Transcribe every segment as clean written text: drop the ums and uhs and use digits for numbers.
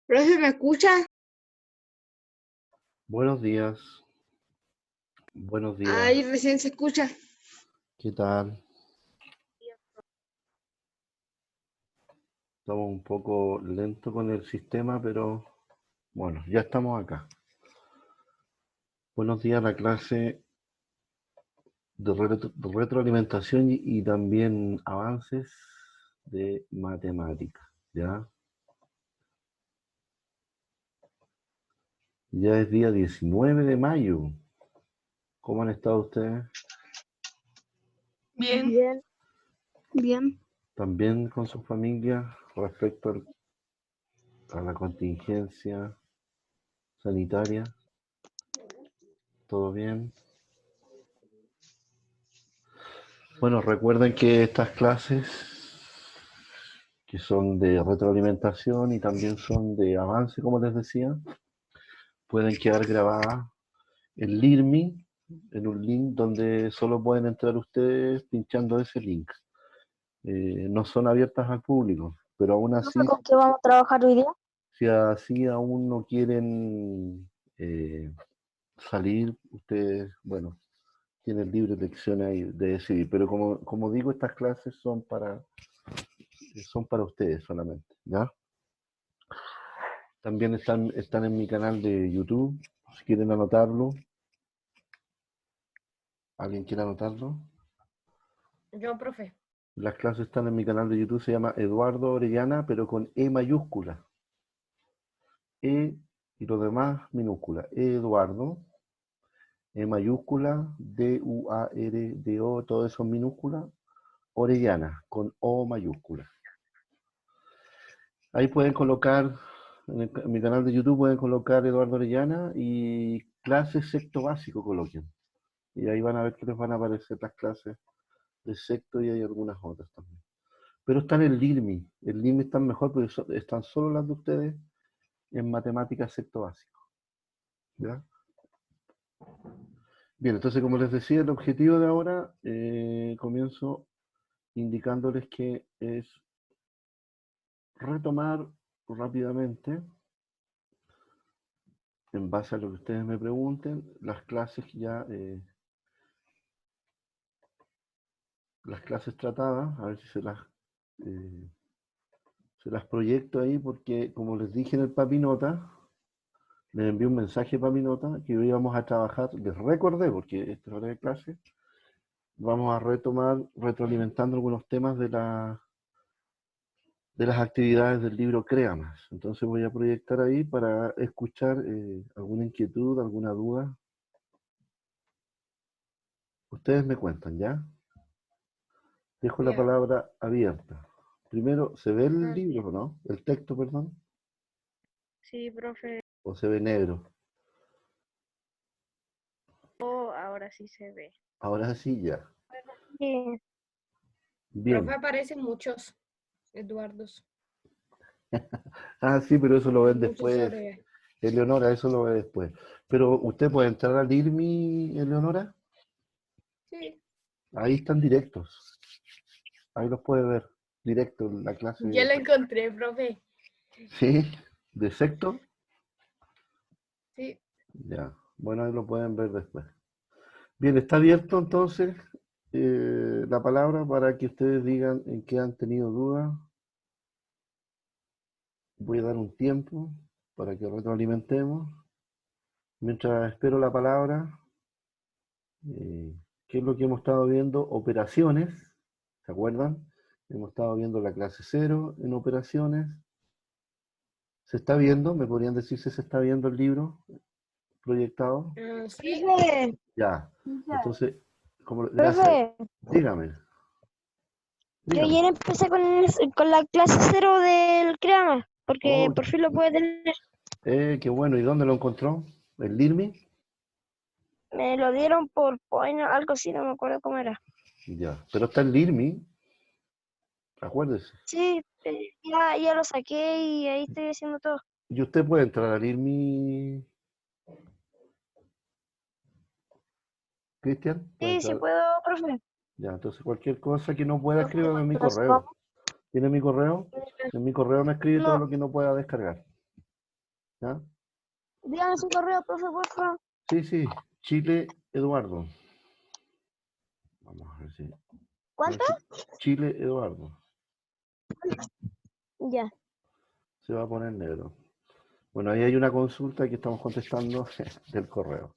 ¿Profe, me escucha? Buenos días. Buenos días. Ahí recién se escucha. ¿Qué tal? Estamos un poco lentos con el sistema, pero bueno, ya estamos acá. Buenos días a la clase de retroalimentación y también avances de matemáticas, ¿ya? Ya es día 19 de mayo. ¿Cómo han estado ustedes? Bien. Bien. Bien. ¿También con su familia respecto a la contingencia sanitaria? ¿Todo bien? Bueno, recuerden que estas clases, que son de retroalimentación y también son de avance, como les decía, pueden quedar grabadas en LIRMI, en un link donde solo pueden entrar ustedes pinchando ese link. No son abiertas al público, pero aún así, ¿Con qué vamos a trabajar hoy día? si así aún no quieren salir, ustedes, bueno, tienen libre elección ahí de decidir. Pero como digo, estas clases son para ustedes solamente, ¿ya? También están en mi canal de YouTube, si quieren anotarlo. ¿Alguien quiere anotarlo? Yo, profe. Las clases están en mi canal de YouTube, se llama Eduardo Orellana, pero con E mayúscula. E y lo demás minúscula. Eduardo, E mayúscula, D-U-A-R-D-O, todo eso en minúscula. Orellana, con O mayúscula. Ahí pueden colocar, en mi canal de YouTube pueden colocar Eduardo Orellana y clases sexto básico coloquen. Y ahí van a ver que les van a aparecer las clases de sexto y hay algunas otras también. Pero están en LIRMI. El LIRMI están mejor porque están solo las de ustedes en matemáticas sexto básico. ¿Ya? Bien, entonces como les decía, el objetivo de ahora, comienzo indicándoles que es retomar rápidamente, en base a lo que ustedes me pregunten, las clases ya, las clases tratadas, a ver si se las proyecto ahí, porque como les dije en el Papinota, les envié un mensaje Papinota que hoy vamos a trabajar, les recordé, porque esta es hora de clase, vamos a retomar, retroalimentando algunos temas de las actividades del libro Crea Más. Entonces voy a proyectar ahí para escuchar alguna inquietud, alguna duda. Ustedes me cuentan, ¿ya? Dejo la Ya. palabra abierta. Primero, ¿se ve el libro o no? El texto, perdón. Sí, profe. ¿O se ve negro? Oh, ahora sí se ve. Ahora sí, ya. Sí. Bien. Profe, aparecen muchos Eduardos. Ah, sí, pero eso lo ven Muchos después. sobre... Eleonora, eso lo ve después. Pero usted puede entrar al IRMI, Eleonora. Sí. Ahí están directos. Ahí los puede ver. Directo en la Ya clase. lo encontré, profe. Sí, de sexto. Sí. Ya. Bueno, ahí lo pueden ver después. Bien, está abierto entonces la palabra para que ustedes digan en qué han tenido dudas. Voy a dar un tiempo para que retroalimentemos. Mientras espero la palabra, ¿qué es lo que hemos estado viendo? Operaciones, ¿se acuerdan? Hemos estado viendo la clase 0 en operaciones. ¿Se está viendo? ¿Me podrían decir si se está viendo el libro proyectado? Sí. Profe, Ya. Entonces, gracias. profe, Dígame, yo dígame. ayer empecé con la clase 0 del Creama, porque Oh, por fin lo puede tener. qué bueno. ¿Y dónde lo encontró? ¿El LIRMI? Me lo dieron por Point, algo así, no me acuerdo cómo era. Ya. Pero está el LIRMI, acuérdese. Sí, ya lo saqué y ahí estoy haciendo todo. Y usted puede entrar al IRMI, Cristian. ¿Puede Sí, sí entrar? puedo, profe. Ya, entonces cualquier cosa que no pueda, Profe, escríbame en mi ¿cuánto nos correo. vamos? ¿Tiene mi correo? En mi correo me escribe todo No, lo que no pueda descargar. ¿Ya? dígame su correo, profe, por favor. Sí, sí. Chile Eduardo. Vamos a ver si. ¿Cuánto? Chile Eduardo. Ya, Se va a poner negro. Bueno, ahí hay una consulta que estamos contestando del correo.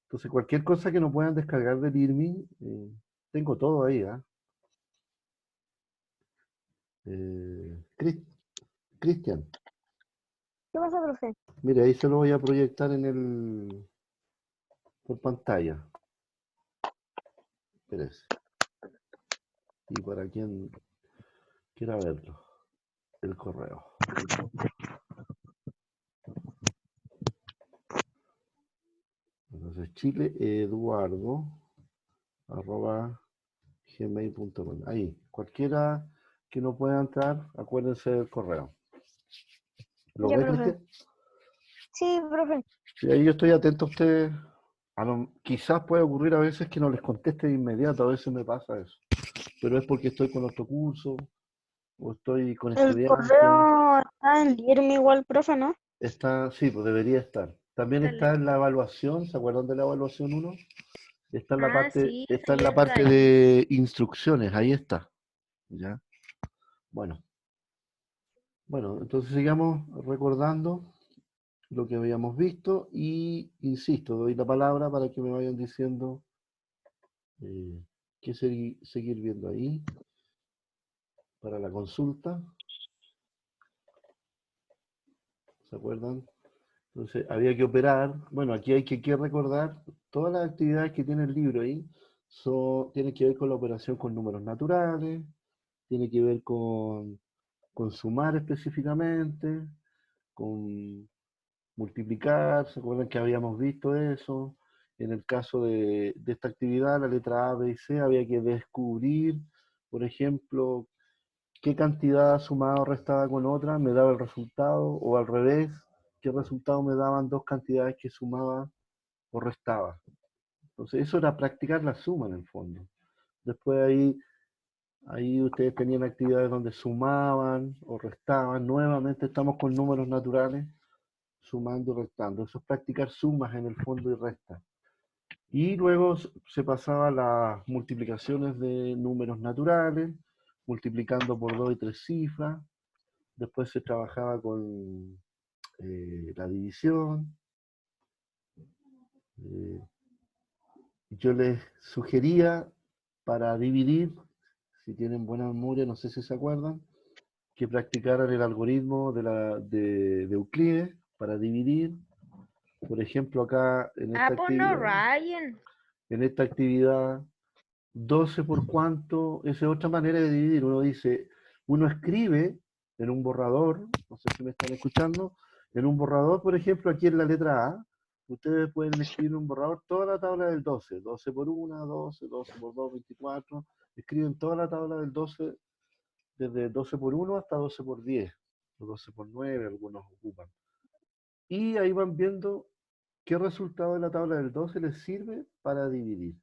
Entonces, cualquier cosa que no puedan descargar del IRMI, tengo todo ahí. Cristian, ¿qué pasa, profe? mire, ahí se lo voy a proyectar por pantalla. Espérese. Y para quien quiera verlo, el correo. Entonces, chileeduardo@gmail.com. Ahí, cualquiera que no pueda entrar, acuérdense del correo. ¿Lo Ya, ve, profe. Cristian? Sí, profe. Sí, ahí yo estoy atento a ustedes. Quizás puede ocurrir a veces que no les conteste de inmediato, a veces me pasa eso. Pero es porque estoy con otro curso o estoy con El estudiantes. correo está en Irme igual, profe, ¿no? Está, sí, pues debería estar. También está en la evaluación, ¿se acuerdan de la evaluación uno? Está en la Ah, parte, sí, está en ahí la está parte ahí. de instrucciones, ahí está. ¿Ya? Bueno, bueno, entonces sigamos recordando lo que habíamos visto y insisto, doy la palabra para que me vayan diciendo eh, qué seguir viendo ahí para la consulta. ¿Se acuerdan? Entonces había que operar. Bueno, aquí hay que recordar todas las actividades que tiene el libro ahí. Tienen que ver con la operación con números naturales, tiene que ver con sumar específicamente, con multiplicar. ¿Se acuerdan que habíamos visto eso? En el caso de esta actividad, la letra A, B y C, había que descubrir, por ejemplo, qué cantidad sumada o restada con otra me daba el resultado, o al revés, qué resultado me daban dos cantidades que sumaba o restaba. Entonces, eso era practicar la suma en el fondo. Después ahí ustedes tenían actividades donde sumaban o restaban. Nuevamente estamos con números naturales, sumando y restando. Eso es practicar sumas en el fondo y restas. Y luego se pasaba a las multiplicaciones de números naturales, multiplicando por dos y tres cifras. Después se trabajaba con la división. Eh, yo les sugería para dividir, si tienen buena memoria, no sé si se acuerdan, que practicaran el algoritmo de Euclides para dividir. Por ejemplo, acá Ah, pues no, Ryan. en esta actividad 12 por cuánto, esa es otra manera de dividir. Uno dice, uno escribe en un borrador, no sé si me están escuchando, en un borrador, por ejemplo, aquí en la letra A, ustedes pueden escribir en un borrador toda la tabla del 12, 12 por 1, 12, 12 por 2, 24, escriben toda la tabla del 12, desde 12 por 1 hasta 12 por 10, o 12 por 9, algunos ocupan. Y ahí van viendo qué resultado de la tabla del 12 les sirve para dividir.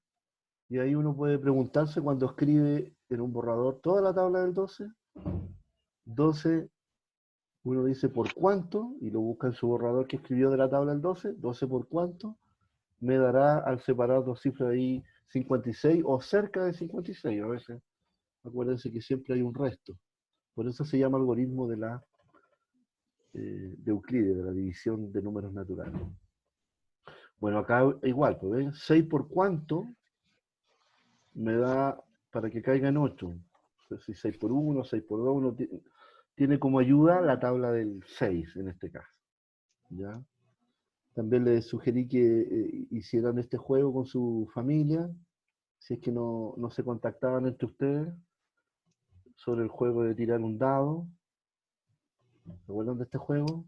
Y ahí uno puede preguntarse cuando escribe en un borrador toda la tabla del 12, 12, uno dice por cuánto, y lo busca en su borrador que escribió de la tabla del 12, 12 por cuánto, me dará al separar dos cifras ahí 56 o cerca de 56 a veces. Acuérdense que siempre hay un resto. Por eso se llama algoritmo de Euclides, de la división de números naturales. Bueno, acá igual, pues ven, 6 por cuánto me da para que caiga en 8. Si 6 por 1, 6 por 2, uno tiene como ayuda la tabla del 6 en este caso. ¿Ya? También les sugerí que hicieran este juego con su familia, si es que no se contactaban entre ustedes, sobre el juego de tirar un dado. ¿Se acuerdan de este juego?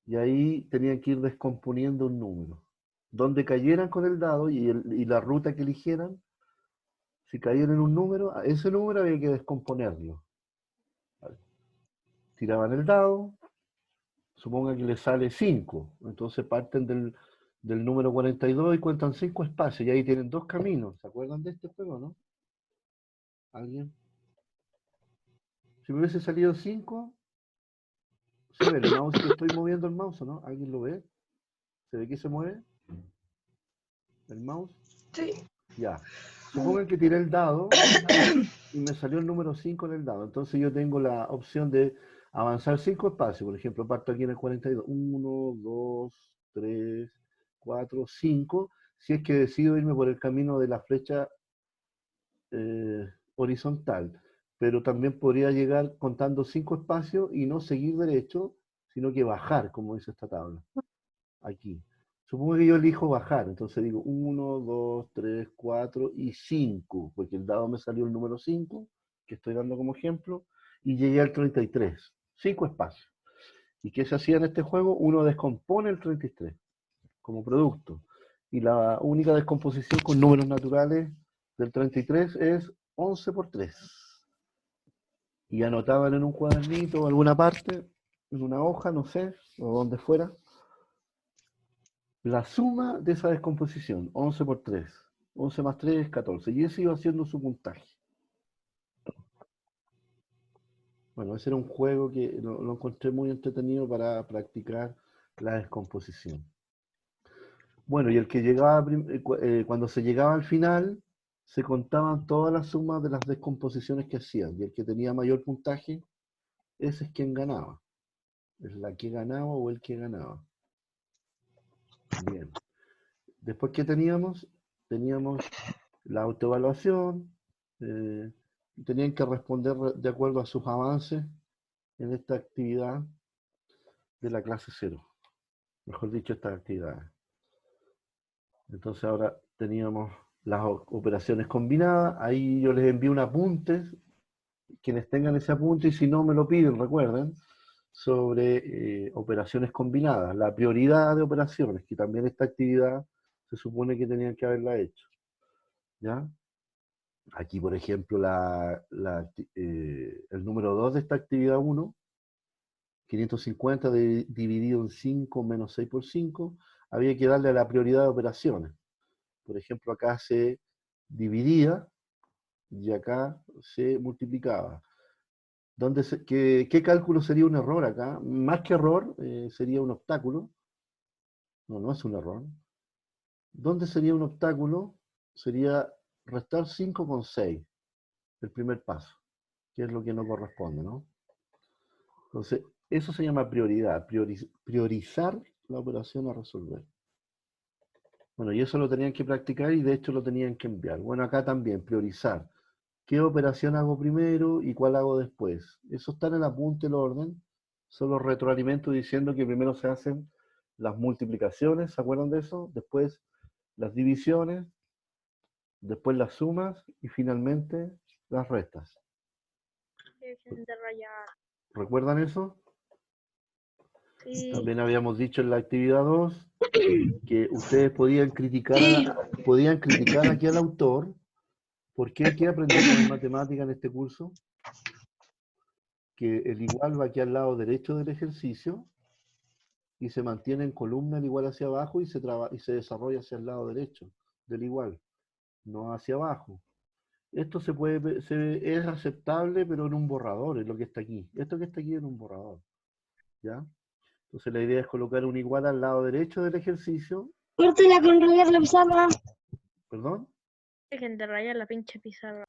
Y ahí tenían que ir descomponiendo un número. Donde cayeran con el dado y la ruta que eligieran, si cayeran en un número, a ese número había que descomponerlo. ¿Vale? Tiraban el dado, supongan que les sale 5, entonces parten del número 42 y cuentan 5 espacios, y ahí tienen dos caminos. ¿Se acuerdan de este juego, no? ¿Alguien? Si me hubiese salido 5, ¿se ve el mouse que estoy moviendo el mouse o no? ¿Alguien lo ve? ¿Se ve que se mueve el mouse? Sí. Ya. Supongan que tiré el dado y me salió el número 5 en el dado. Entonces yo tengo la opción de avanzar 5 espacios. Por ejemplo, parto aquí en el 42. 1, 2, 3, 4, 5. Si es que decido irme por el camino de la flecha horizontal. Pero también podría llegar contando 5 espacios y no seguir derecho, sino que bajar, como dice esta tabla. Aquí. Supongo que yo elijo bajar, entonces digo 1, 2, 3, 4 y 5, porque el dado me salió el número 5, que estoy dando como ejemplo, y llegué al 33. 5 espacios. ¿Y qué se hacía en este juego? Uno descompone el 33 como producto. Y la única descomposición con números naturales del 33 es 11 por 3. Y anotaban en un cuadernito o alguna parte, en una hoja, no sé, o donde fuera, la suma de esa descomposición, 11 por 3. 11 más 3 es 14. Y ese iba haciendo su puntaje. Bueno, ese era un juego que lo encontré muy entretenido para practicar la descomposición. Bueno, y el que llegaba, cuando se llegaba al final, se contaban todas las sumas de las descomposiciones que hacían. Y el que tenía mayor puntaje, ese es quien ganaba. Es la que ganaba o el que ganaba. Bien. Después, ¿qué teníamos? Teníamos la autoevaluación. Tenían que responder de acuerdo a sus avances en esta actividad de la clase 0. Mejor dicho, esta actividad. Entonces ahora teníamos las operaciones combinadas. Ahí yo les envío un apunte. Quienes tengan ese apunte, y si no me lo piden, recuerden, sobre operaciones combinadas. La prioridad de operaciones, que también esta actividad se supone que tenían que haberla hecho. ¿Ya? Aquí, por ejemplo, el número 2 de esta actividad 1, 550 dividido en 5 menos 6 por 5, había que darle a la prioridad de operaciones. Por ejemplo, acá se dividía y acá se multiplicaba. ¿Qué cálculo sería un error acá? Más que error, sería un obstáculo. No, no es un error. ¿Dónde sería un obstáculo? Sería restar 5 con 6, el primer paso, que es lo que no corresponde, ¿no? Entonces, eso se llama prioridad, priorizar la operación a resolver. Bueno, y eso lo tenían que practicar y de hecho lo tenían que enviar. Bueno, acá también, priorizar. ¿Qué operación hago primero y cuál hago después? Eso está en el apunte, el orden. Solo retroalimento diciendo que primero se hacen las multiplicaciones, ¿se acuerdan de eso? Después las divisiones, después las sumas y finalmente las restas. Dejen de rayar. ¿Recuerdan eso? Sí. También habíamos dicho en la actividad 2 que ustedes podían criticar, aquí al autor. ¿Por qué? ¿Qué aprendimos en matemática en este curso? Que el igual va aquí al lado derecho del ejercicio y se mantiene en columna el igual hacia abajo y se desarrolla hacia el lado derecho del igual, no hacia abajo. Esto es aceptable, pero en un borrador, es lo que está aquí. Esto que está aquí es un borrador, ¿ya? Entonces la idea es colocar un igual al lado derecho del ejercicio. Córtela con rayar la pizarra. ¿Perdón? Dejen de rayar la pinche pizarra.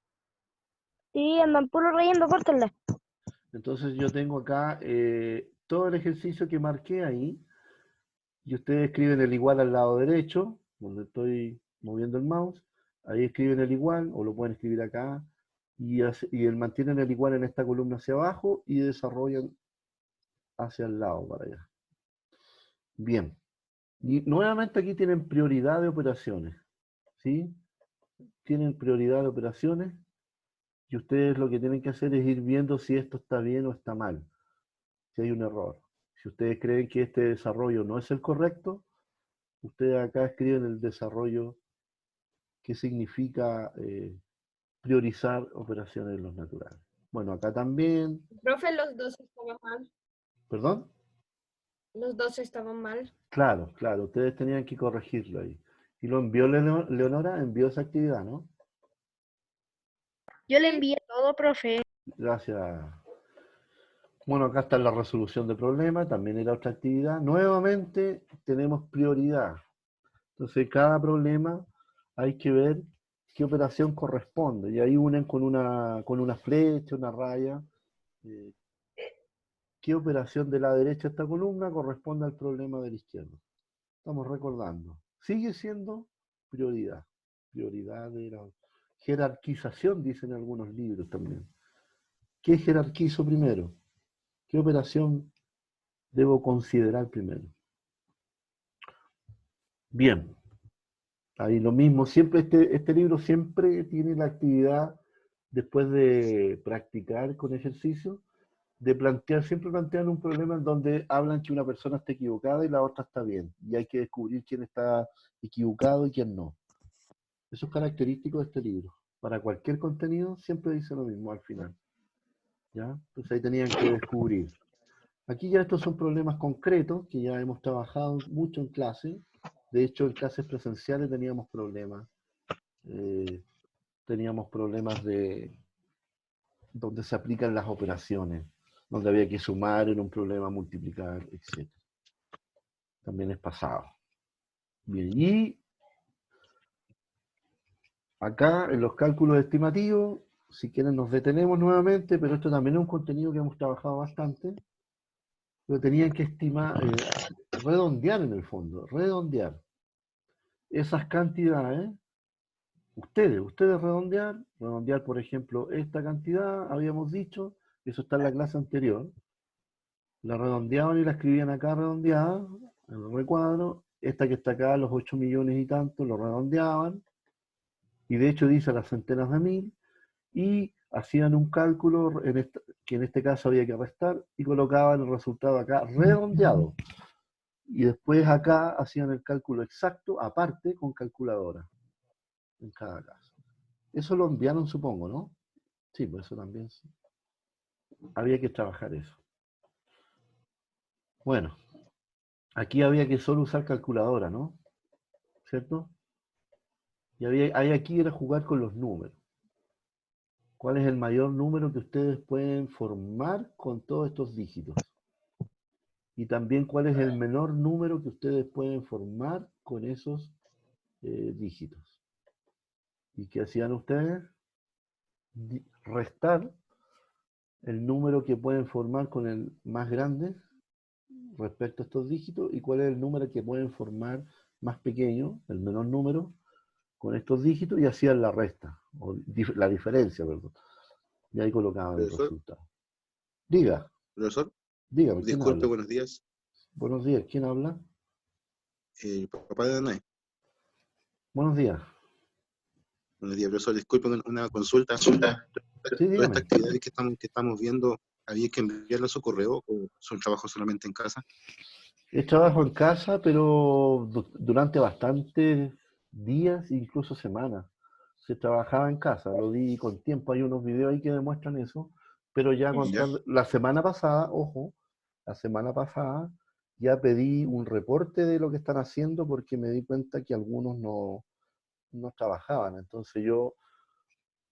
Sí, andan puro rayando, córtela. Entonces yo tengo acá todo el ejercicio que marqué ahí, y ustedes escriben el igual al lado derecho, donde estoy moviendo el mouse, ahí escriben el igual, o lo pueden escribir acá, y mantienen el igual en esta columna hacia abajo y desarrollan hacia el lado para allá. Bien. Y nuevamente aquí tienen prioridad de operaciones, ¿sí? Tienen prioridad de operaciones y ustedes lo que tienen que hacer es ir viendo si esto está bien o está mal, si hay un error. Si ustedes creen que este desarrollo no es el correcto, ustedes acá escriben el desarrollo que significa priorizar operaciones en los naturales. Bueno, acá también. Profe, los dos estaban mal. ¿Perdón? Los dos estaban mal. Claro, claro, ustedes tenían que corregirlo ahí. Y lo envió Leonora, envió esa actividad, ¿no? Yo le envié todo, profe. Gracias. Bueno, acá está la resolución de problemas, también era otra actividad. Nuevamente tenemos prioridad. Entonces, cada problema hay que ver qué operación corresponde. Y ahí unen con una flecha, una raya. eh, ¿Qué operación de la derecha de esta columna corresponde al problema de la izquierda? Estamos recordando. Sigue siendo prioridad. Prioridad de la jerarquización, dicen algunos libros también. ¿Qué jerarquizo primero? ¿Qué operación debo considerar primero? Bien, ahí lo mismo. Siempre este libro siempre tiene la actividad, después de practicar con ejercicio, de plantear, siempre plantean un problema en donde hablan que una persona está equivocada y la otra está bien. Y hay que descubrir quién está equivocado y quién no. Eso es característico de este libro. Para cualquier contenido siempre dice lo mismo al final. ¿Ya? Entonces ahí tenían que descubrir. Aquí ya estos son problemas concretos que ya hemos trabajado mucho en clase. De hecho, en clases presenciales teníamos problemas. Teníamos problemas de donde se aplican las operaciones, donde había que sumar en un problema, multiplicar, etc. También es pasado. Bien, y acá en los cálculos estimativos, si quieren nos detenemos nuevamente, pero esto también es un contenido que hemos trabajado bastante, pero tenían que estimar, redondear en el fondo, redondear esas cantidades. Ustedes redondear, por ejemplo, esta cantidad, habíamos dicho, eso está en la clase anterior, la redondeaban y la escribían acá redondeada, en el recuadro, esta que está acá, los 8 millones y tanto, lo redondeaban, y de hecho dice las centenas de mil, y hacían un cálculo que en este caso había que restar, y colocaban el resultado acá redondeado. Y después acá hacían el cálculo exacto, aparte, con calculadora, en cada caso. Eso lo enviaron, supongo, ¿no? Sí, pues eso también. Sí. Había que trabajar eso. Bueno, aquí había que solo usar calculadora, ¿no? ¿Cierto? Y ahí aquí era jugar con los números. ¿Cuál es el mayor número que ustedes pueden formar con todos estos dígitos? Y también cuál es el menor número que ustedes pueden formar con esos dígitos. ¿Y qué hacían ustedes? Restar el número que pueden formar con el más grande respecto a estos dígitos y cuál es el número que pueden formar más pequeño, el menor número, con estos dígitos y hacían la resta, o la diferencia, perdón. Y ahí colocaban el Profesor, resultado. Diga, profesor, dígame, ¿quién disculpe, habla? buenos días. Buenos días, ¿quién habla? Papá de Danae. Buenos días. Buenos días, profesor, disculpe una consulta. Sí, Todas estas dígame. actividades que estamos viendo, ¿había que enviarlas a su correo o son trabajos solamente en casa? Es trabajo en casa, pero durante bastantes días, incluso semanas, se trabajaba en casa. Lo di con tiempo, hay unos videos ahí que demuestran eso, pero ya Ya, la semana pasada, ojo, la semana pasada ya pedí un reporte de lo que están haciendo porque me di cuenta que algunos no trabajaban. Entonces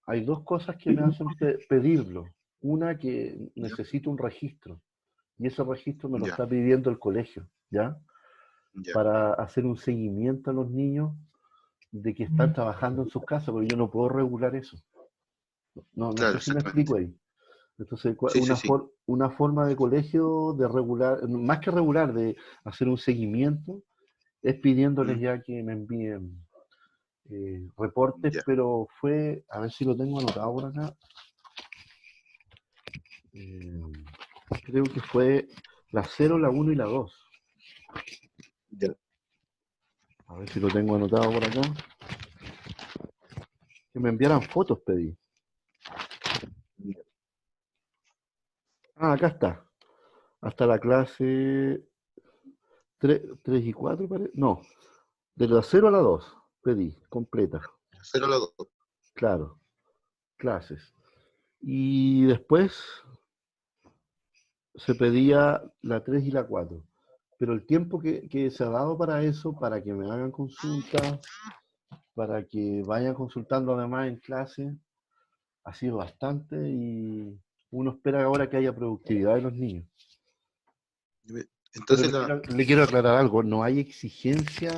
hay dos cosas que me hacen pedirlo. Una, que ya, necesito un registro y ese registro me lo ya, está pidiendo el colegio, ¿ya? ya. Para hacer un seguimiento a los niños de que están trabajando en sus casas, porque yo no puedo regular eso. No Claro, sé si me exactamente. explico ahí. Entonces, Sí, sí, sí. una forma de colegio de regular, más que regular, de hacer un seguimiento, es pidiéndoles Mm, ya que me envíen reportes, ya. pero fue, a ver si lo tengo anotado por acá, eh, creo que fue la 0, la 1 y la 2. Ya. A ver si lo tengo anotado por acá. Que me enviaran fotos, pedí. Ya. Ah, acá está. Hasta la clase 3 y 4, parece. No, de la 0 a la 2 pedí, completa. 0 a la 2. Claro, clases. Y después se pedía la 3 y la 4. Pero el tiempo que se ha dado para eso, para que me hagan consultas, para que vayan consultando además en clase, ha sido bastante y Uno espera ahora que haya productividad de los niños. Pero Entonces, le quiero aclarar algo, no hay exigencia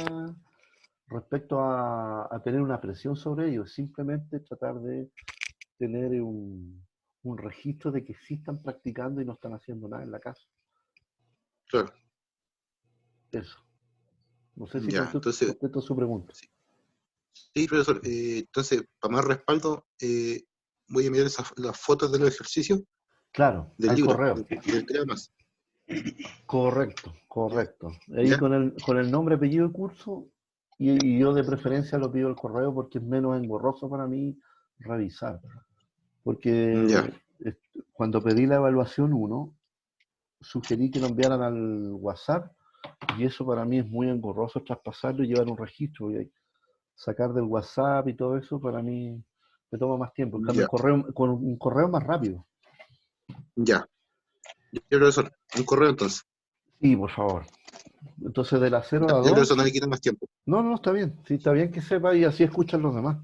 respecto a tener una presión sobre ellos, simplemente tratar de tener un registro de que sí están practicando y no están haciendo nada en la casa. claro, Eso. No sé si ya, entonces, contesto su pregunta. sí, profesor, entonces, para más respaldo, voy a enviar las fotos de los ejercicios Claro, del al libro, correo. del Crea Más, Correcto, correcto. Ahí ¿ya? con el nombre, apellido y curso, y yo de preferencia lo pido al correo porque es menos engorroso para mí revisar. Ya, Porque cuando pedí la evaluación 1, sugerí que lo enviaran al WhatsApp y eso para mí es muy engorroso traspasarlo y llevar un registro. Y sacar del WhatsApp y todo eso para mí me toma más tiempo. En cambio, ya, el correo, con un correo más rápido. ya. Ya, profesor, un correo entonces. Sí, por favor. Entonces, de la 0 a Ya, la ya, profesor, no 2, le quita más tiempo. no, está bien. Sí, está bien que sepa y así escuchan los demás.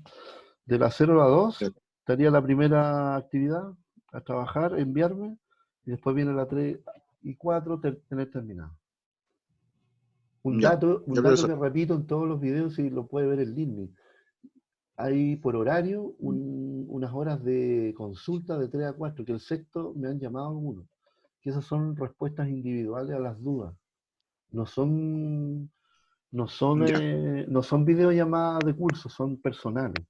De la 0 a la 2 Ya, estaría la primera actividad a trabajar, enviarme, y después viene la 3 y 4, tener terminado. Un ya, dato, ya, un dato profesor. que repito en todos los videos y lo puede ver en LinkedIn. Hay por horario unas horas de consulta de 3 a 4, que el sexto me han llamado algunos, que esas son respuestas individuales a las dudas. No son, Ya, no son videollamadas de curso, son personales,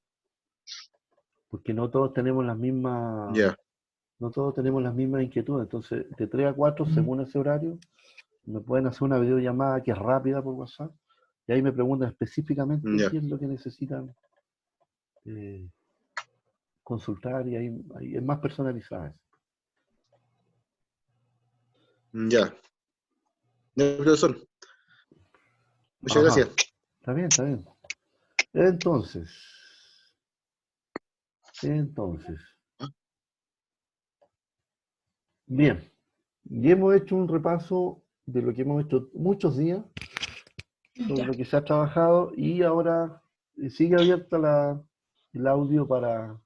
porque no todos tenemos las mismas, ya, no todos tenemos las mismas inquietudes. Entonces, de 3 a 4, según ese horario, me pueden hacer una videollamada que es rápida por WhatsApp, y ahí me preguntan específicamente ya, qué es lo que necesitan eh, consultar, y ahí es más personalizada. ya. Ya, profesor, muchas Ajá, gracias. está bien, está bien. Entonces, bien, y hemos hecho un repaso de lo que hemos hecho muchos días, sobre lo que se ha trabajado, y ahora sigue abierta el audio para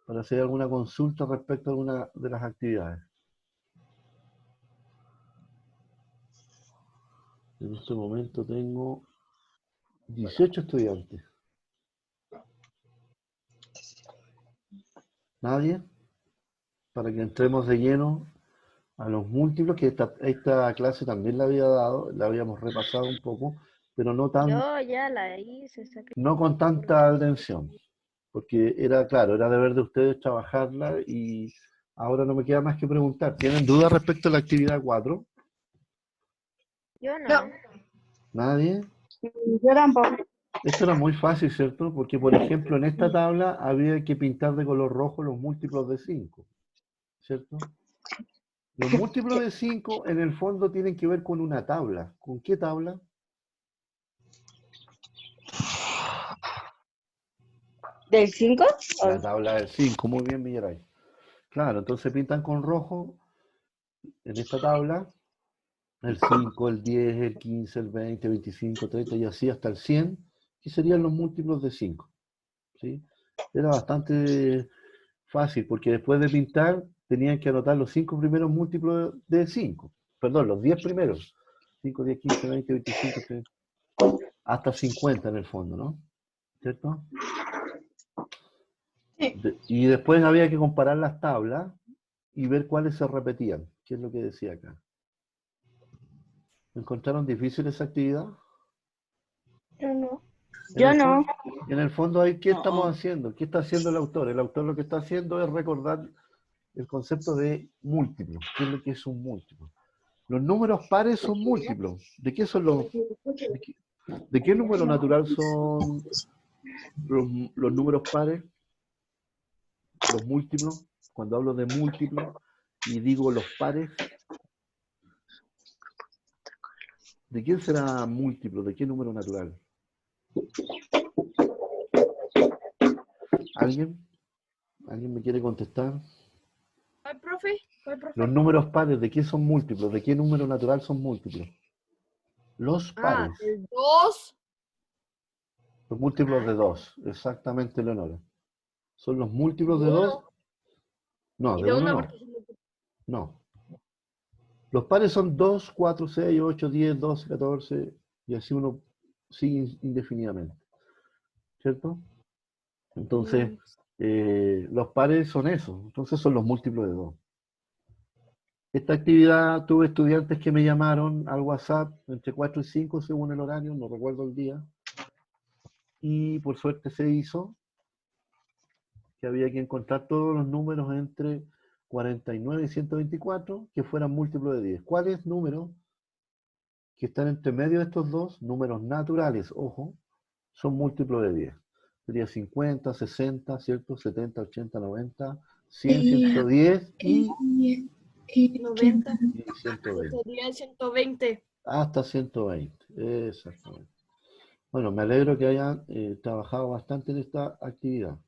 hacer alguna consulta respecto a alguna de las actividades. En este momento tengo 18 estudiantes. ¿Nadie? Para que entremos de lleno a los múltiplos, que esta clase también la había dado, la habíamos repasado un poco, pero Yo ya la hice, saqué. no con tanta atención, porque era, claro, era deber de ustedes trabajarla y ahora no me queda más que preguntar. ¿Tienen dudas respecto a la actividad 4? Yo No. no. ¿Nadie? Yo tampoco. Esto era muy fácil, ¿cierto? Porque, por ejemplo, en esta tabla había que pintar de color rojo los múltiplos de 5, ¿cierto? Los múltiplos de 5 en el fondo tienen que ver con una tabla. ¿Con qué tabla? ¿Del 5? La tabla del 5, muy bien, Villaray. Claro, entonces pintan con rojo en esta tabla el 5, el 10, el 15, el 20, 25, 30 y así hasta el 100, que serían los múltiplos de 5. ¿Sí? Era bastante fácil porque después de pintar tenían que anotar los 5 primeros múltiplos de 5. Perdón, los 10 primeros. 5, 10, 15, 20, 25, 30, hasta 50 en el fondo, ¿no? ¿Cierto? Y después había que comparar las tablas y ver cuáles se repetían, que es lo que decía acá. ¿Encontraron difícil esa actividad? Yo no. En Yo el no. fondo, en el fondo ahí, ¿qué estamos haciendo? ¿Qué está haciendo el autor? El autor lo que está haciendo es recordar el concepto de múltiplo. ¿Qué es lo que es un múltiplo? Los números pares son múltiplos. ¿De qué son de qué número natural son los números pares? Los múltiplos. Cuando hablo de múltiplos y digo los pares, ¿de quién será múltiplo? ¿De qué número natural? ¿Alguien? ¿Alguien me quiere contestar? ¿Cuál, profe? ¿Cuál, profe? Los números pares, ¿de qué son múltiplos? ¿De qué número natural son múltiplos? Los pares. El 2. Los múltiplos de 2. Exactamente, Leonora. Son los múltiplos de 2. No, Y de de 1 una no. porque se multiplica. No. Los pares son 2, 4, 6, 8, 10, 12, 14, y así uno sigue indefinidamente. ¿Cierto? Entonces, los pares son eso. Entonces son los múltiplos de 2. Esta actividad tuve estudiantes que me llamaron al WhatsApp entre 4 y 5 según el horario, no recuerdo el día. Y por suerte se hizo que había que encontrar todos los números entre 49 y 124 que fueran múltiplos de 10. ¿Cuáles números que están entre medio de estos dos, números naturales, ojo, son múltiplos de 10? Sería 50, 60, ¿cierto? 70, 80, 90, 100, 110 y 90. 120. Sería 120. Hasta 120, exactamente. Bueno, me alegro que hayan trabajado bastante en esta actividad.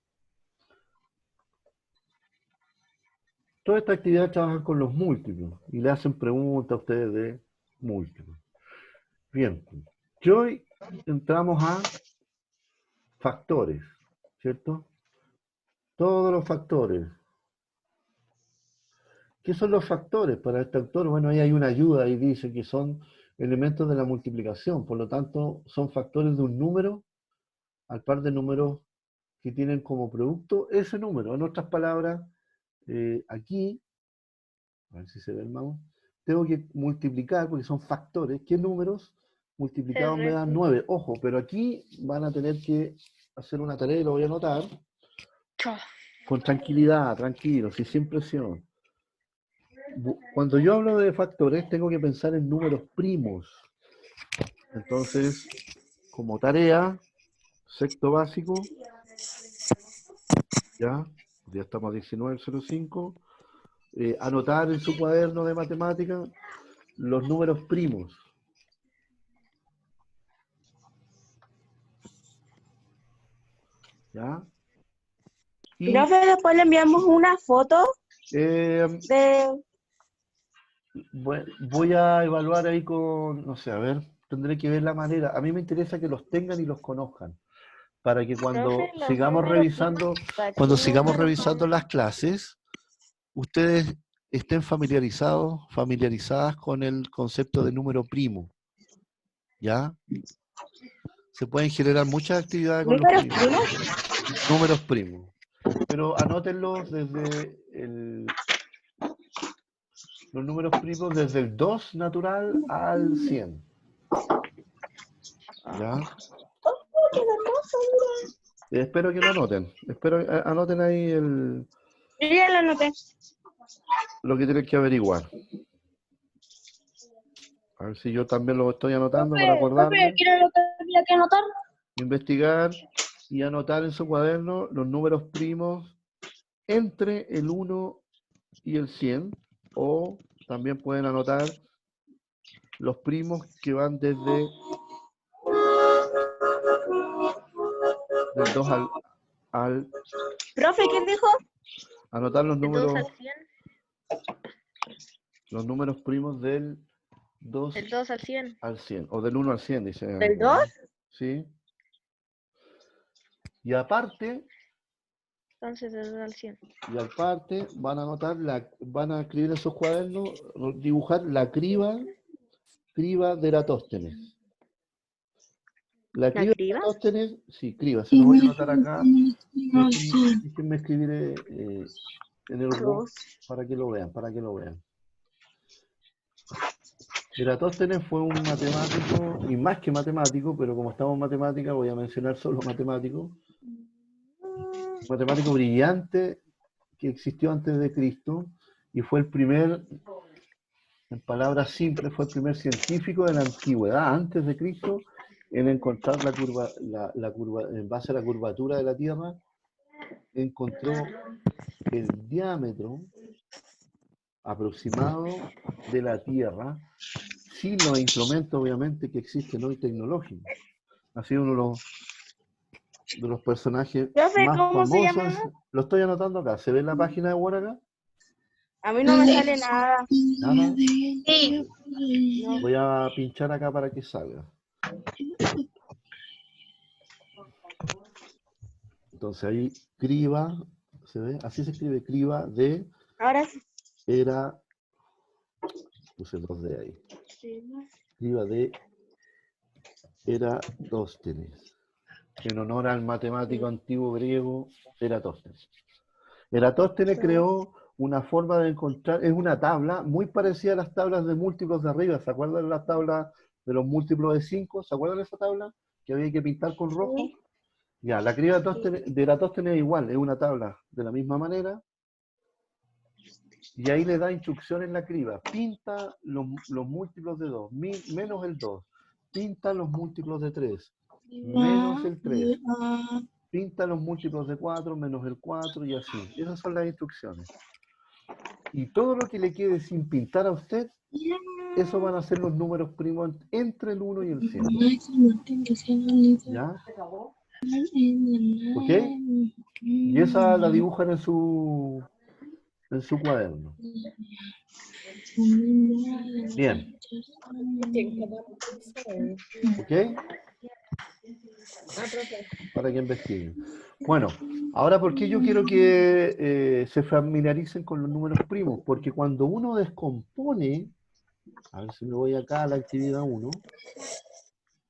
Toda esta actividad trabajan con los múltiplos y le hacen preguntas a ustedes de múltiplos. Bien, y hoy entramos a factores, ¿cierto? Todos los factores. ¿Qué son los factores para este autor? Bueno, ahí hay una ayuda y dice que son elementos de la multiplicación, por lo tanto son factores de un número al par de números que tienen como producto ese número. En otras palabras, aquí, a ver si se ve el mouse, tengo que multiplicar, porque son factores. ¿Qué números multiplicados me dan 9? Ojo, pero aquí van a tener que hacer una tarea y lo voy a anotar. Con tranquilidad, tranquilos y sin presión. Cuando yo hablo de factores, tengo que pensar en números primos. Entonces, como tarea, sexto básico, ya estamos a 19:05, anotar en su cuaderno de matemáticas los números primos. ¿Ya? Y Profe, después le enviamos una foto de... voy a evaluar ahí con, no sé, a ver, tendré que ver la manera. A mí me interesa que los tengan y los conozcan, para que cuando Profe, los sigamos números revisando, primos, ¿para qué números son? las clases, ustedes estén familiarizadas con el concepto de número primo. ¿Ya? Se pueden generar muchas actividades con los ¿Números primos. primos? Números primos. Pero anótenlos desde los números primos desde el 2 natural al 100. ¿Ya? ¡Qué hermoso, mira! Espero que lo anoten. Anoten ahí Yo ya lo anoté. lo que tienen que averiguar. A ver si yo también lo estoy anotando para Profe, acordarme. ¿quiere lo que había que anotar? Investigar y anotar en su cuaderno los números primos entre el 1 y el 100, o también pueden anotar los primos que van desde del 2 al Profe, ¿qué dijo? anotar los ¿De 2 números al 100? primos del 2 Del 2 al 100. al 100, o del 1 al 100, dice. ¿Del 2? ¿Sí? Y aparte Entonces, del 2 al 100. van a anotar van a escribir en sus cuadernos, dibujar la criba de Eratóstenes. La criba de Eratóstenes, sí, criba, se lo voy a anotar acá. Déjenme escribir en el Word para que lo vean, Eratóstenes fue un matemático, y más que matemático, pero como estamos en matemática, voy a mencionar solo matemático. Un matemático brillante que existió antes de Cristo, y fue el primer, en palabras simples, fue el primer científico de la antigüedad, antes de Cristo, en encontrar la curva, en base a la curvatura de la Tierra, encontró el diámetro aproximado de la Tierra, sin los instrumentos, obviamente, que existen hoy tecnológicos. Ha sido uno de los personajes Profe, más ¿cómo se llama? famosos. Lo estoy anotando acá. ¿Se ve en la página de Word acá? A mí no me sale nada. Nada. Sí. Voy a pinchar acá para que salga. Entonces ahí, criba, ¿Se ve? Así se escribe criba de Ahora sí. era, puse 2D ahí, criba de Eratóstenes, en honor al matemático antiguo griego Eratóstenes. Eratóstenes creó una forma de encontrar, es una tabla muy parecida a las tablas de múltiplos de arriba. ¿Se acuerdan de las tablas de los múltiplos de 5? ¿Se acuerdan de esa tabla que había que pintar con rojo? Ya, la criba de Eratóstenes es igual, es una tabla de la misma manera. Y ahí le da instrucciones en la criba. Pinta los múltiplos de 2, menos el 2. Pinta los múltiplos de 3, menos el 3. Pinta los múltiplos de 4, menos el 4 y así. Esas son las instrucciones. Y todo lo que le quede sin pintar a usted, eso van a ser los números primos entre el 1 y el 100. ¿Ya? ¿Ok? Y esa la dibujan en su cuaderno. Bien. ¿Ok? Para que investiguen. Bueno, ahora, ¿por qué yo quiero que se familiaricen con los números primos? Porque cuando uno descompone, a ver si me voy acá a la actividad 1,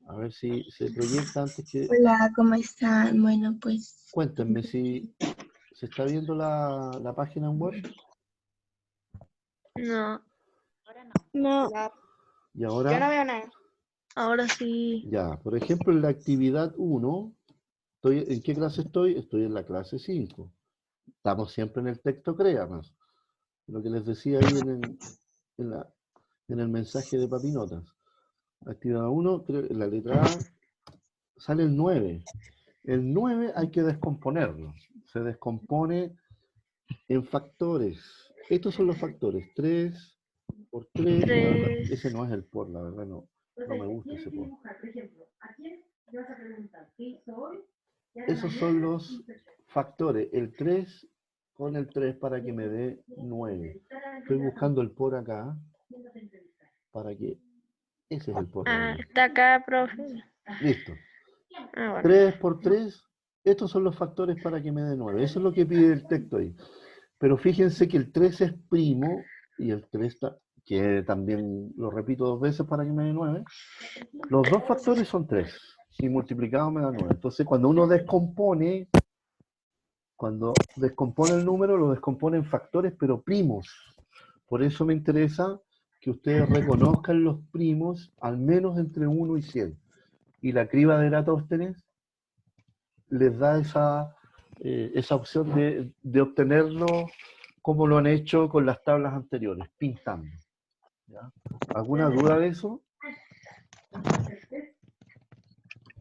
a ver si se proyecta antes que... Hola, ¿cómo están? Bueno, pues... Cuéntenme si se está viendo la página en Word. No, No, Y yo no ahora, veo nada. ahora sí. ya, por ejemplo, en la actividad 1, ¿en qué clase estoy? Estoy en la clase 5. Estamos siempre en el texto CREA más. Lo que les decía ahí en el mensaje de Papinotas. Actividad 1, en la letra A, sale el 9. El 9 hay que descomponerlo. Se descompone en factores. Estos son los factores. 3 por 3. Tres. Ese no es el por, la verdad no me gusta ese por. Esos son los factores. El 3 con el 3 para que me dé 9. Estoy buscando el por acá para que... Ese es el por. Está acá, profe. Listo. Bueno. 3 por 3. Estos son los factores para que me dé 9. Eso es lo que pide el texto ahí. Pero fíjense que el 3 es primo y el 3 está, que también lo repito 2 veces para que me dé 9. Los dos factores son 3 y multiplicado me da 9. Entonces cuando uno descompone, el número, lo descompone en factores pero primos. Por eso me interesa que ustedes reconozcan los primos al menos entre 1 y 100. Y la criba de Eratóstenes les da esa opción de obtenerlo como lo han hecho con las tablas anteriores, pintando. ¿Ya? ¿Alguna duda de eso?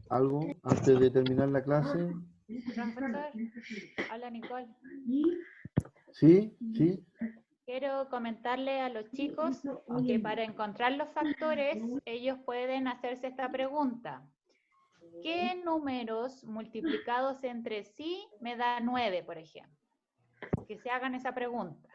¿Algo antes de terminar la clase? Profesor, hola Nicole. ¿Sí? ¿Sí? Quiero comentarle a los chicos que para encontrar los factores, ellos pueden hacerse esta pregunta. ¿Qué números multiplicados entre sí me da 9, por ejemplo? Que se hagan esa pregunta.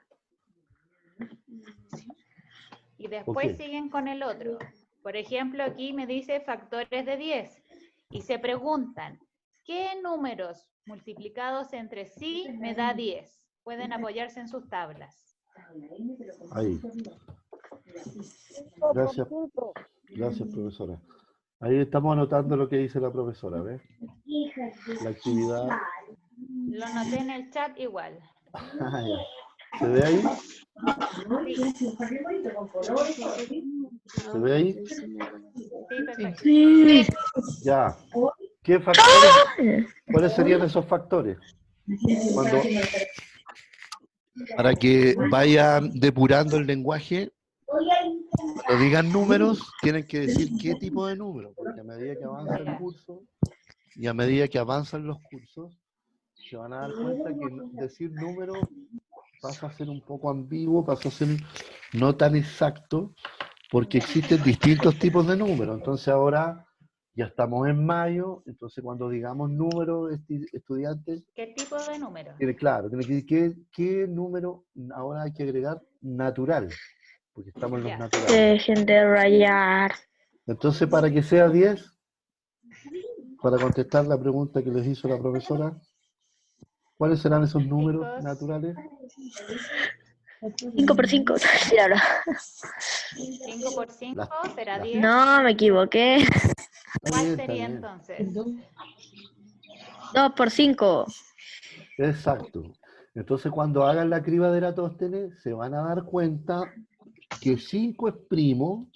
Y después siguen con el otro. Por ejemplo, aquí me dice factores de 10. Y se preguntan, ¿qué números multiplicados entre sí me da 10? Pueden apoyarse en sus tablas. Ahí. Gracias. Gracias, profesora. Ahí estamos anotando lo que dice la profesora, ¿ves? La actividad. Lo noté en el chat igual. ¿Se ve ahí? ¿Se ve ahí? Sí, perfecto. Sí. Ya. ¿Qué factores? ¿Cuáles serían esos factores? Para que vayan depurando el lenguaje, cuando digan números, tienen que decir qué tipo de número, porque a medida que avanza el curso y a medida que avanzan los cursos, se van a dar cuenta que decir número pasa a ser un poco ambiguo, pasa a ser no tan exacto, porque existen distintos tipos de números. Entonces ahora ya estamos en mayo, entonces cuando digamos número, estudiantes... ¿Qué tipo de número? Claro, tiene que decir qué número ahora hay que agregar natural, porque estamos en los naturales. Dejen de rayar. Entonces, para que sea 10, para contestar la pregunta que les hizo la profesora, ¿Cuáles serán esos números Chicos. naturales? 5 por 5. Sí, ahora. 5 por 5 Las- será las- 10. No, me equivoqué. Está ¿Cuál bien, está sería bien. entonces? 2 por 5. Exacto. Entonces, cuando hagan la criba de Eratóstenes, se van a dar cuenta que 5 es primo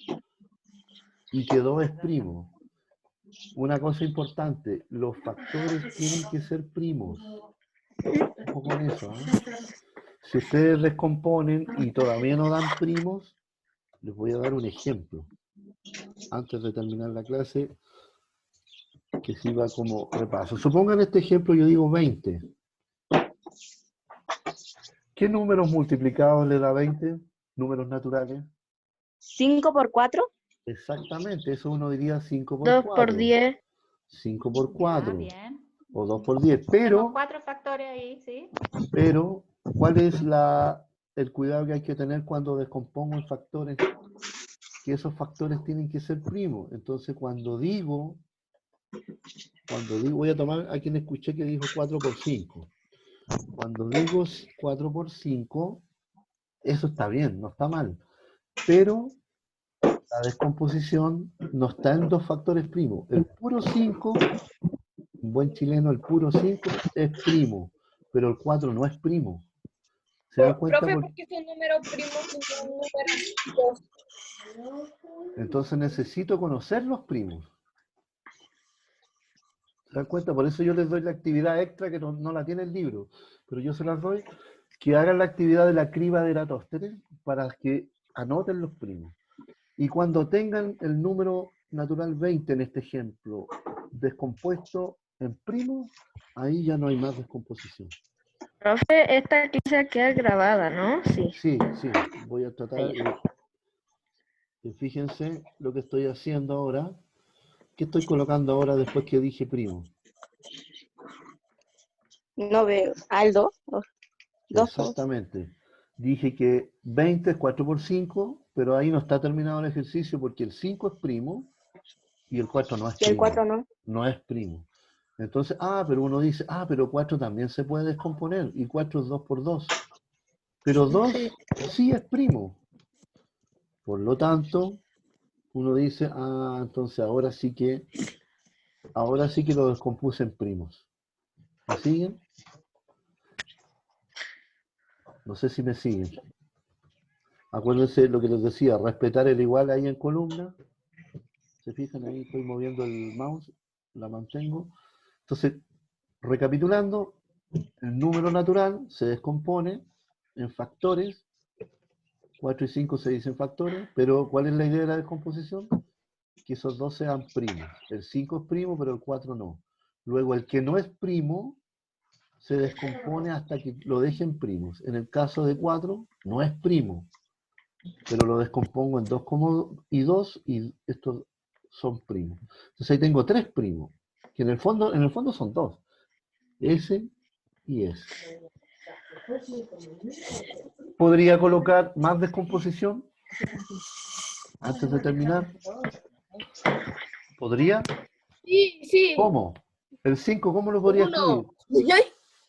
y que 2 es primo. Una cosa importante, los factores tienen que ser primos. Ojo con eso, ¿eh? Si ustedes descomponen y todavía no dan primos, les voy a dar un ejemplo. Antes de terminar la clase, que sirva como repaso. Supongan este ejemplo, yo digo 20. ¿Qué números multiplicados le da 20? Números naturales. 5 por 4. Exactamente, eso uno diría 5 por 2 por 4. 10. 5 por Ya, 4. bien. O 2 por 10. Tenemos 4 factores ahí, ¿sí? Pero, ¿cuál es el cuidado que hay que tener cuando descompongo en factores? Que esos factores tienen que ser primos. Entonces, cuando digo, voy a tomar a quien escuché que dijo 4 por 5. Cuando digo 4 por 5, eso está bien, no está mal. Pero la descomposición no está en dos factores primos. El puro 5, en buen chileno, el puro 5 es primo, pero el 4 no es primo. ¿Se dan cuenta? Profe, ¿por qué son números primos y no números dos? Entonces necesito conocer los primos. ¿Se dan cuenta? Por eso yo les doy la actividad extra que no la tiene el libro, pero yo se las doy, que hagan la actividad de la criba de Eratóstenes para que anoten los primos. Y cuando tengan el número natural 20 en este ejemplo, descompuesto en primos, ahí ya no hay más descomposición. Profe, esta clase va a quedar grabada, ¿no? Sí. Sí, voy a tratar, y fíjense lo que estoy haciendo ahora. ¿Qué estoy colocando ahora después que dije primo? No veo. Aldo. 2 por. Exactamente. Dije que 20 es 4 por 5, pero ahí no está terminado el ejercicio porque el 5 es primo y el 4 no es Y el primo. 4 no. No es primo. Entonces, pero uno dice, pero 4 también se puede descomponer y 4 es 2 por 2. Pero 2 sí es primo. Por lo tanto, uno dice, entonces ahora sí que lo descompuse en primos. ¿Me siguen? No sé si me siguen. Acuérdense lo que les decía, respetar el igual ahí en columna. ¿Se fijan ahí? Estoy moviendo el mouse, la mantengo. Entonces, recapitulando, el número natural se descompone en factores. 4 y 5 se dicen factores, pero ¿cuál es la idea de la descomposición? Que esos dos sean primos. El 5 es primo, pero el 4 no. Luego, el que no es primo se descompone hasta que lo dejen primos. En el caso de 4, no es primo, pero lo descompongo en 2 y 2 y estos son primos. Entonces ahí tengo 3 primos, que en el fondo son 2. S y S. ¿Podría colocar más descomposición antes de terminar? ¿Podría? Sí. ¿Cómo? El 5, ¿cómo lo podría escribir? 1.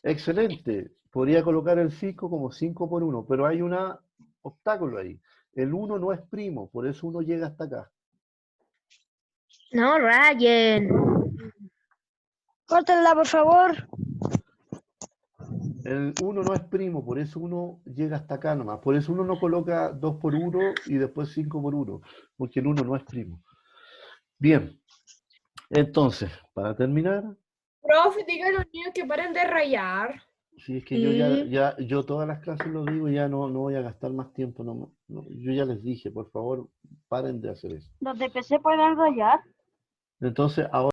Excelente. Podría colocar el 5 como 5 por 1, pero hay un obstáculo ahí. El 1 no es primo, por eso 1 llega hasta acá. No, Ryan. Córtenla, por favor. El 1 no es primo, por eso 1 llega hasta acá nomás. Por eso 1 no coloca 2 por 1 y después 5 por 1, porque el 1 no es primo. Bien, entonces, para terminar, Profe, diga a los niños que paren de rayar. si es que Sí. yo todas las clases lo digo, ya no voy a gastar más tiempo. Yo ya les dije, por favor, paren de hacer eso. ¿Los de PC pueden rayar? Entonces, ahora